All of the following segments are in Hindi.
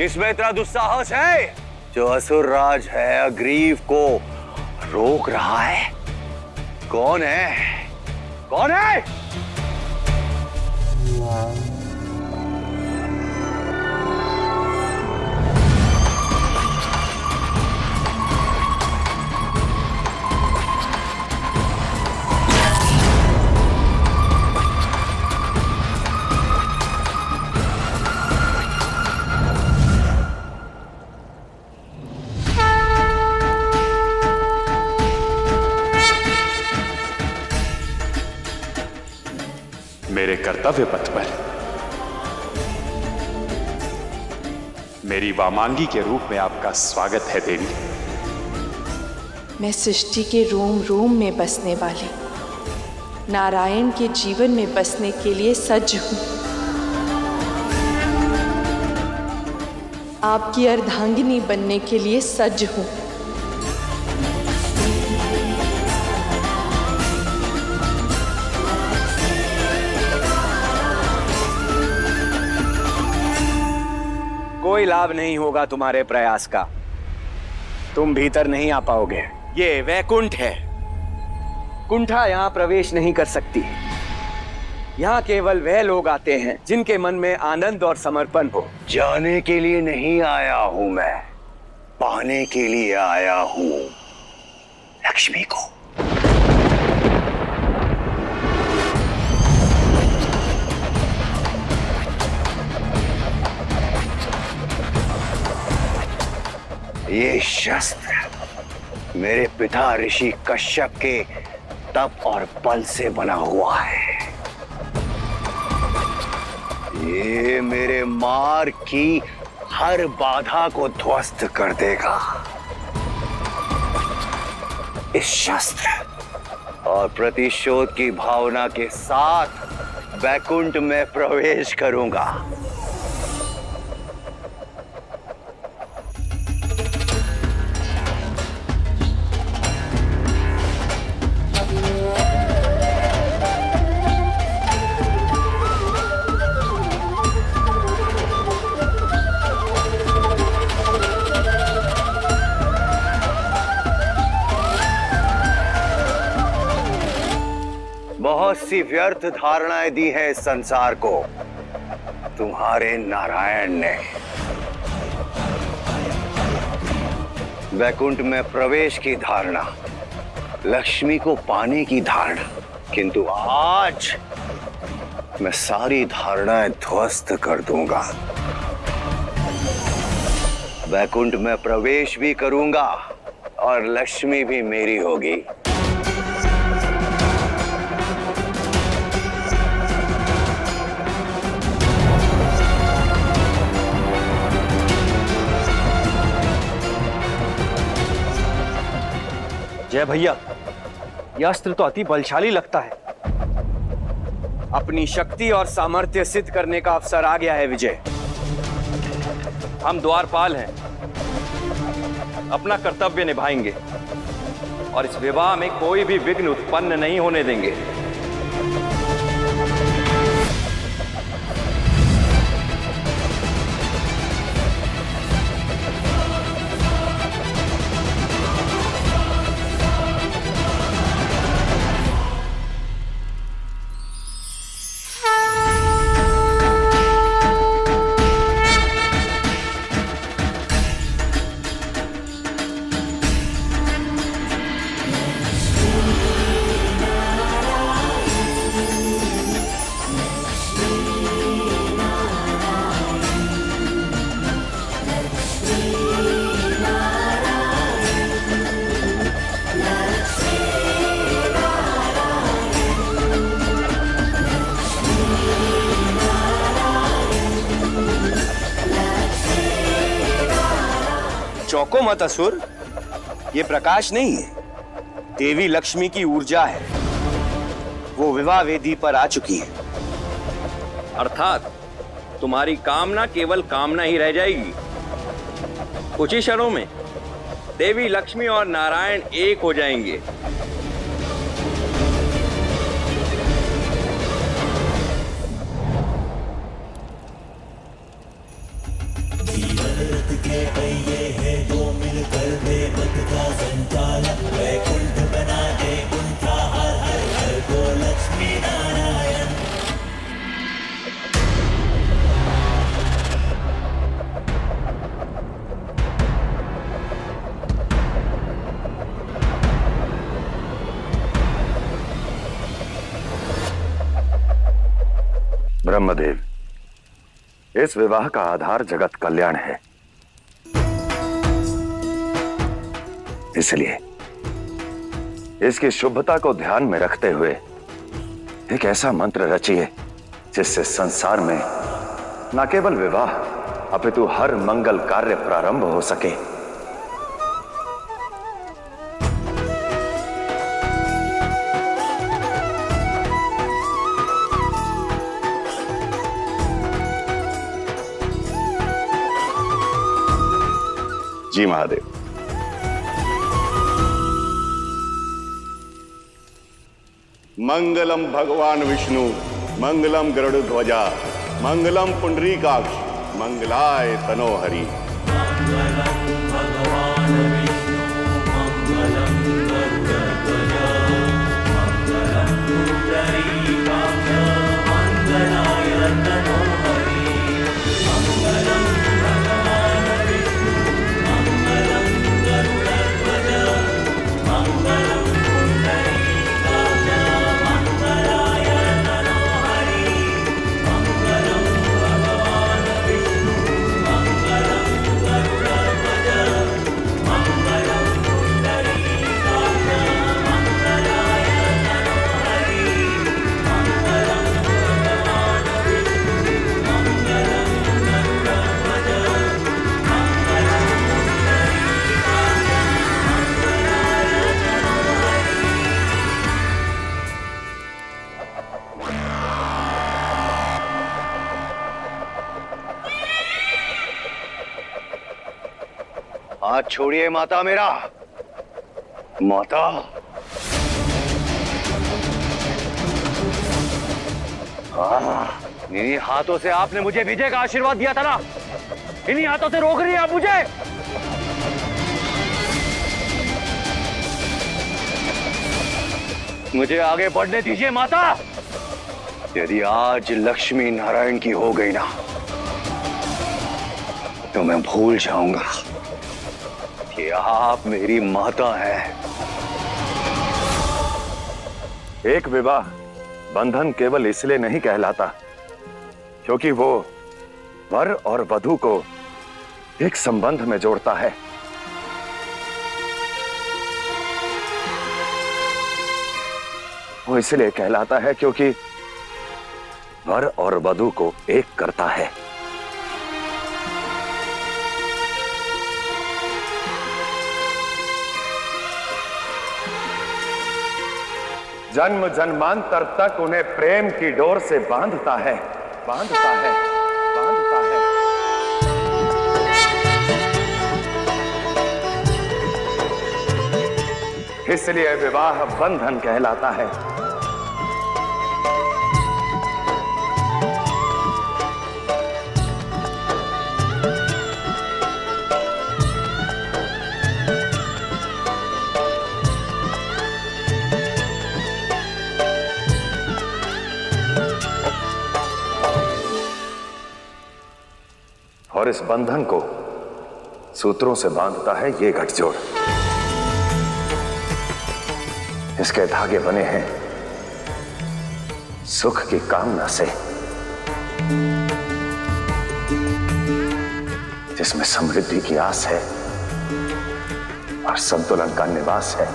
इसमें इतना दुस्साहस है जो असुर राज है अग्रीव को रोक रहा है। कौन है? कौन है? मेरे कर्तव्य पथ पर मेरी वामांगी के रूप में आपका स्वागत है देवी। मैं सृष्टि के रोम रोम में बसने वाली नारायण के जीवन में बसने के लिए सज्ज हूं। आपकी अर्धांगिनी बनने के लिए सज्ज हूं। कोई लाभ नहीं होगा तुम्हारे प्रयास का। तुम भीतर नहीं आ पाओगे। ये वैकुंठ है। कुंठा यहाँ प्रवेश नहीं कर सकती। यहाँ केवल वह लोग आते हैं जिनके मन में आनंद और समर्पण हो। जाने के लिए नहीं आया हूं मैं, पाने के लिए आया हूं लक्ष्मी को। ये शस्त्र मेरे पिता ऋषि कश्यप के तप और बल से बना हुआ है। ये मेरे मार्ग की हर बाधा को ध्वस्त कर देगा। इस शस्त्र और प्रतिशोध की भावना के साथ वैकुंठ में प्रवेश करूंगा। बहुत सी व्यर्थ धारणाएं दी है इस संसार को तुम्हारे नारायण ने। वैकुंठ में प्रवेश की धारणा, लक्ष्मी को पाने की धारणा, किंतु आज मैं सारी धारणाएं ध्वस्त कर दूंगा। वैकुंठ में प्रवेश भी करूंगा और लक्ष्मी भी मेरी होगी। जय भैया, यह अस्त्र तो अति बलशाली लगता है। अपनी शक्ति और सामर्थ्य सिद्ध करने का अवसर आ गया है विजय। हम द्वारपाल हैं, अपना कर्तव्य निभाएंगे और इस विवाह में कोई भी विघ्न उत्पन्न नहीं होने देंगे। चौंको मत असुर, ये प्रकाश नहीं है, देवी लक्ष्मी की ऊर्जा है। वो विवाह वेदी पर आ चुकी है। अर्थात तुम्हारी कामना केवल कामना ही रह जाएगी। कुछ ही क्षणों में देवी लक्ष्मी और नारायण एक हो जाएंगे। ब्रह्मदेव, इस विवाह का आधार जगत कल्याण है, इसलिए इसकी शुभता को ध्यान में रखते हुए एक ऐसा मंत्र रचिए जिससे संसार में न केवल विवाह अपितु हर मंगल कार्य प्रारंभ हो सके। जी महादेव। मंगलम भगवान विष्णु, मंगलम गरुड़ध्वजा, मंगलम पुंडरीकाक्ष, मंगलाय तनोहरि। हाथ छोड़िए माता मेरा। माता, इन्हीं हाथों से आपने मुझे विजय का आशीर्वाद दिया था ना, इन्हीं हाथों से रोक रही है आप मुझे। मुझे आगे बढ़ने दीजिए माता। यदि आज लक्ष्मी नारायण की हो गई ना तो मैं भूल जाऊंगा कि आप मेरी माता हैं। एक विवाह बंधन केवल इसलिए नहीं कहलाता क्योंकि वो वर और वधू को एक संबंध में जोड़ता है। वो इसलिए कहलाता है क्योंकि वर और वधू को एक करता है। जन्म जन्मांतर तक उन्हें प्रेम की डोर से बांधता है, बांधता है, बांधता है। इसलिए विवाह बंधन कहलाता है। और इस बंधन को सूत्रों से बांधता है ये गठजोड़। इसके धागे बने हैं सुख की कामना से, जिसमें समृद्धि की आस है और संतुलन का निवास है।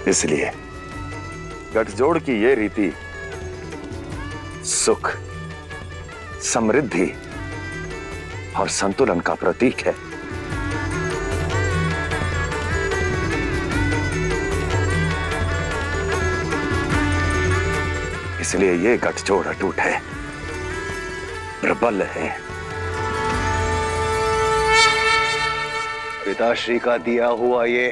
इसलिए गठजोड़ की ये रीति सुख, समृद्धि और संतुलन का प्रतीक है। इसलिए ये गठजोड़ अटूट है, प्रबल है। पिताश्री का दिया हुआ ये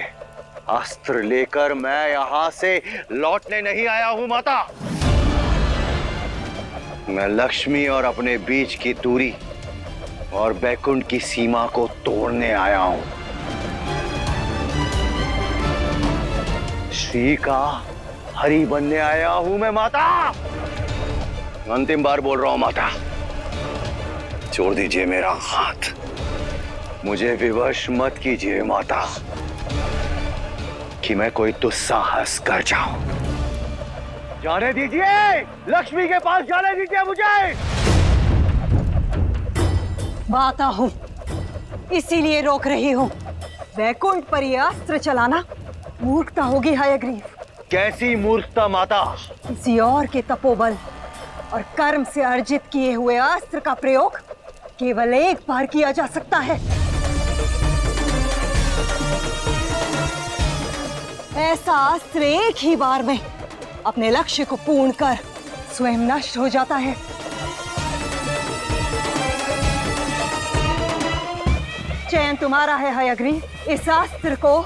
अस्त्र लेकर मैं यहां से लौटने नहीं आया हूं माता। मैं लक्ष्मी और अपने बीच की दूरी और बैकुंठ की सीमा को तोड़ने आया हूं। श्री का हरि बनने आया हूं मैं माता। अंतिम बार बोल रहा हूं माता, छोड़ दीजिए मेरा हाथ, मुझे विवश मत कीजिए माता कि मैं कोई दुस्साहस कर जाऊं। जाने दीजिए, लक्ष्मी के पास जाने दीजिए मुझे। माता हूं, इसीलिए रोक रही हूं। वैकुंठ पर यह अस्त्र चलाना मूर्खता होगी हयग्रीव। कैसी मूर्खता माता? किसी और के तपोबल और कर्म से अर्जित किए हुए अस्त्र का प्रयोग केवल एक बार किया जा सकता है। ऐसा अस्त्र एक ही बार में अपने लक्ष्य को पूर्ण कर स्वयं नष्ट हो जाता है। चयन तुम्हारा है हयग्रीव, इस अस्त्र को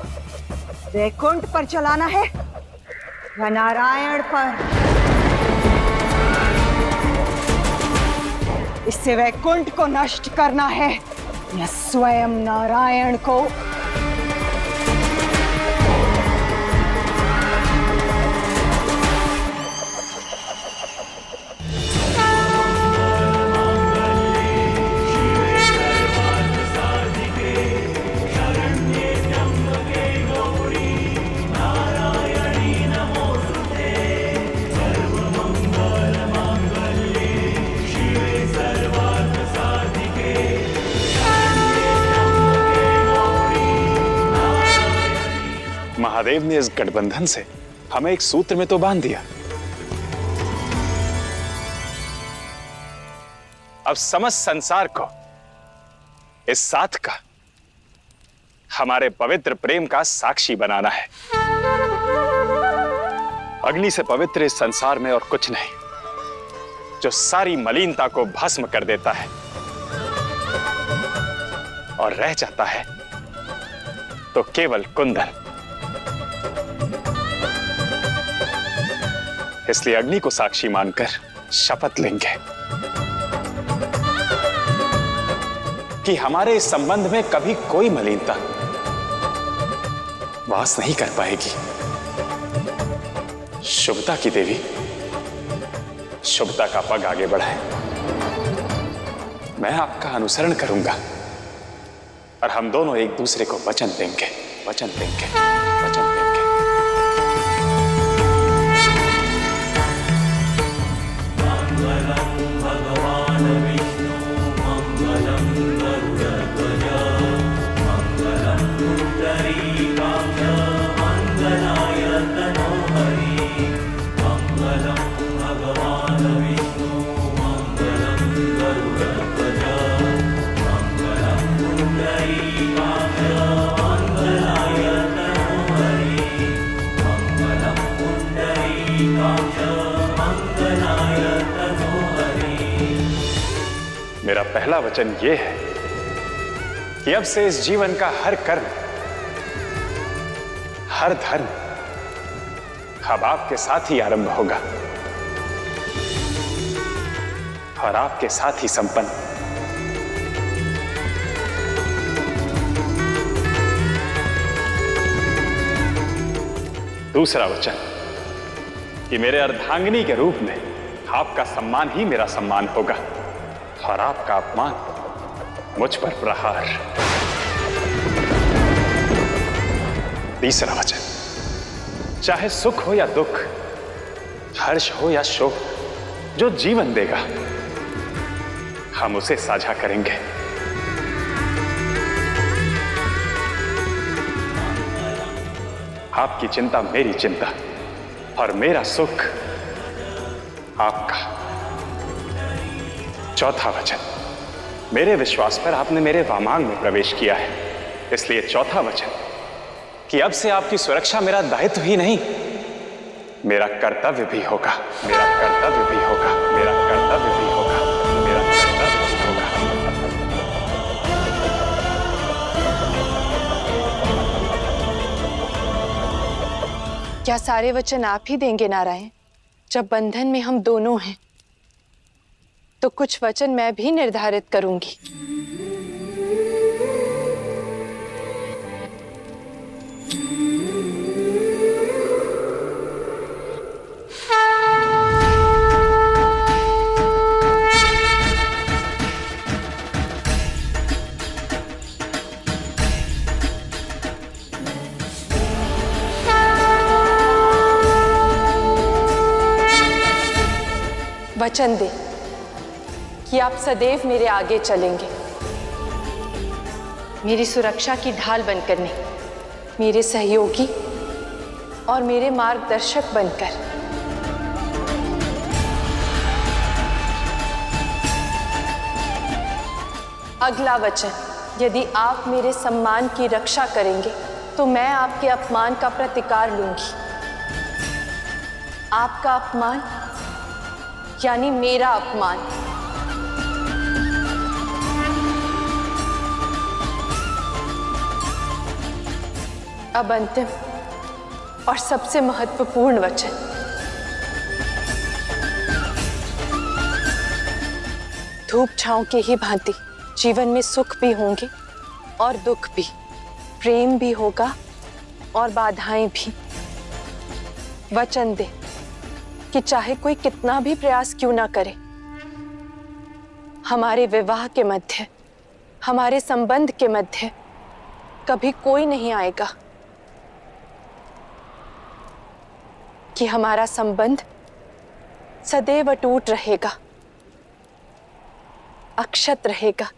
वैकुंठ पर चलाना है या नारायण पर। इससे वैकुंठ को नष्ट करना है या स्वयं नारायण को। महादेव ने इस गठबंधन से हमें एक सूत्र में तो बांध दिया। अब समस्त संसार को इस साथ का हमारे पवित्र प्रेम का साक्षी बनाना है। अग्नि से पवित्र इस संसार में और कुछ नहीं, जो सारी मलिनता को भस्म कर देता है और रह जाता है तो केवल कुंदन। इसलिए अग्नि को साक्षी मानकर शपथ लेंगे कि हमारे इस संबंध में कभी कोई मलिनता वास नहीं कर पाएगी। शुभता की देवी शुभता का पग आगे बढ़ाए। मैं आपका अनुसरण करूंगा और हम दोनों एक दूसरे को वचन देंगे, वचन देंगे, वचन देंगे। मेरा पहला वचन यह है कि अब से इस जीवन का हर कर्म, हर धर्म अब आपके साथ ही आरंभ होगा और आपके साथ ही संपन्न। दूसरा वचन कि मेरे अर्धांगिनी के रूप में आपका सम्मान ही मेरा सम्मान होगा और आपका अपमान मुझ पर प्रहार। तीसरा वचन, चाहे सुख हो या दुख, हर्ष हो या शोक, जो जीवन देगा हम उसे साझा करेंगे। आपकी चिंता मेरी चिंता और मेरा सुख आपका। चौथा वचन, मेरे विश्वास पर आपने मेरे वामांग में प्रवेश किया है, इसलिए चौथा वचन कि अब से आपकी सुरक्षा मेरा दायित्व ही नहीं, मेरा कर्तव्य भी होगा, मेरा कर्तव्य भी होगा, मेरा कर्तव्य भी होगा, मेरा कर्तव्य भी होगा। क्या सारे वचन आप ही देंगे नारायण? जब बंधन में हम दोनों हैं तो कुछ वचन मैं भी निर्धारित करूंगी। वचन दे कि आप सदैव मेरे आगे चलेंगे, मेरी सुरक्षा की ढाल बनकर नहीं, मेरे सहयोगी और मेरे मार्गदर्शक बनकर। अगला वचन, यदि आप मेरे सम्मान की रक्षा करेंगे तो मैं आपके अपमान का प्रतिकार लूंगी। आपका अपमान यानी मेरा अपमान। अब अंतिम और सबसे महत्वपूर्ण वचन, धूप छांव के ही भांति जीवन में सुख भी होंगे और दुख भी, प्रेम भी होगा और बाधाएं भी। वचन दे कि चाहे कोई कितना भी प्रयास क्यों ना करे, हमारे विवाह के मध्य, हमारे संबंध के मध्य कभी कोई नहीं आएगा कि हमारा संबंध सदैव अटूट रहेगा, अक्षत रहेगा,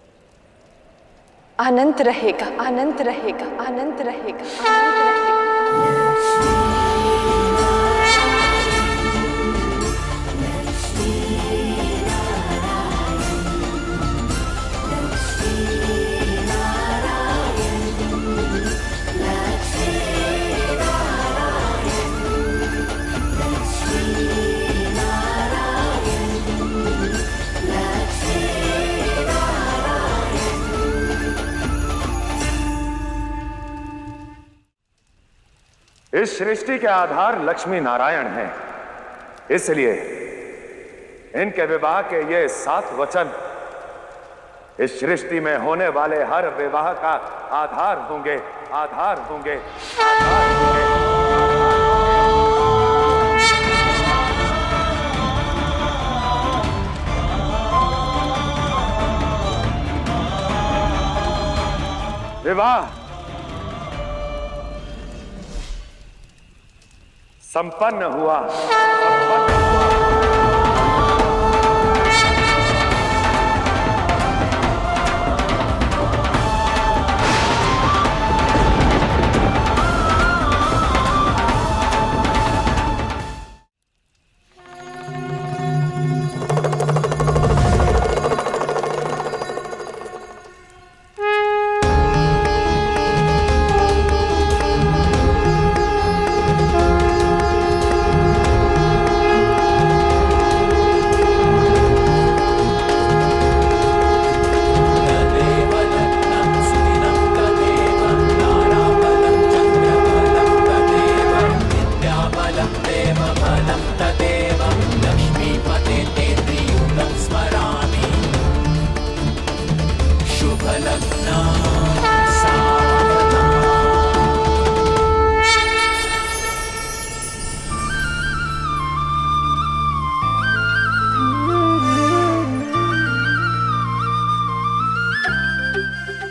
अनंत रहेगा, अनंत रहेगा, अनंत रहेगा, अनंत रहेगा। इस सृष्टि के आधार लक्ष्मी नारायण हैं, इसलिए इनके विवाह के ये 7 वचन इस सृष्टि में होने वाले हर विवाह का आधार होंगे, आधार होंगे, आधार होंगे। विवाह संपन्न हुआ, संपन्न हुआ।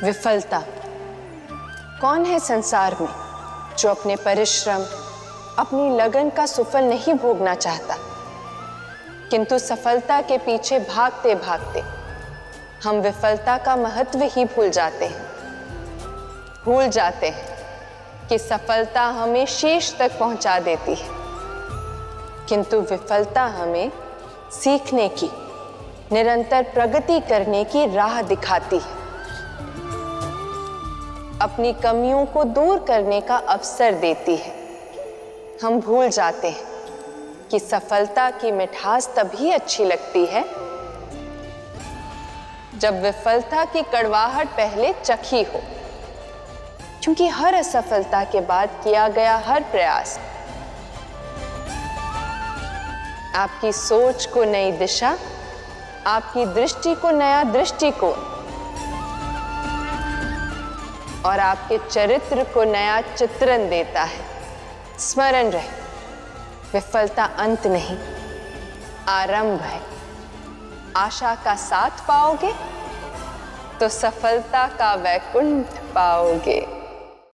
विफलता कौन है संसार में जो अपने परिश्रम, अपनी लगन का सुफल नहीं भोगना चाहता, किंतु सफलता के पीछे भागते भागते हम विफलता का महत्व ही भूल जाते हैं। भूल जाते हैं कि सफलता हमें शीर्ष तक पहुंचा देती है, किंतु विफलता हमें सीखने की, निरंतर प्रगति करने की राह दिखाती है, अपनी कमियों को दूर करने का अवसर देती है। हम भूल जाते हैं कि सफलता की मिठास तभी अच्छी लगती है जब विफलता की कड़वाहट पहले चखी हो, क्योंकि हर असफलता के बाद किया गया हर प्रयास आपकी सोच को नई दिशा, आपकी दृष्टि को नया दृष्टिकोण और आपके चरित्र को नया चित्रण देता है। स्मरण रहे, विफलता अंत नहीं, आरंभ है। आशा का साथ पाओगे तो सफलता का वैकुंठ पाओगे।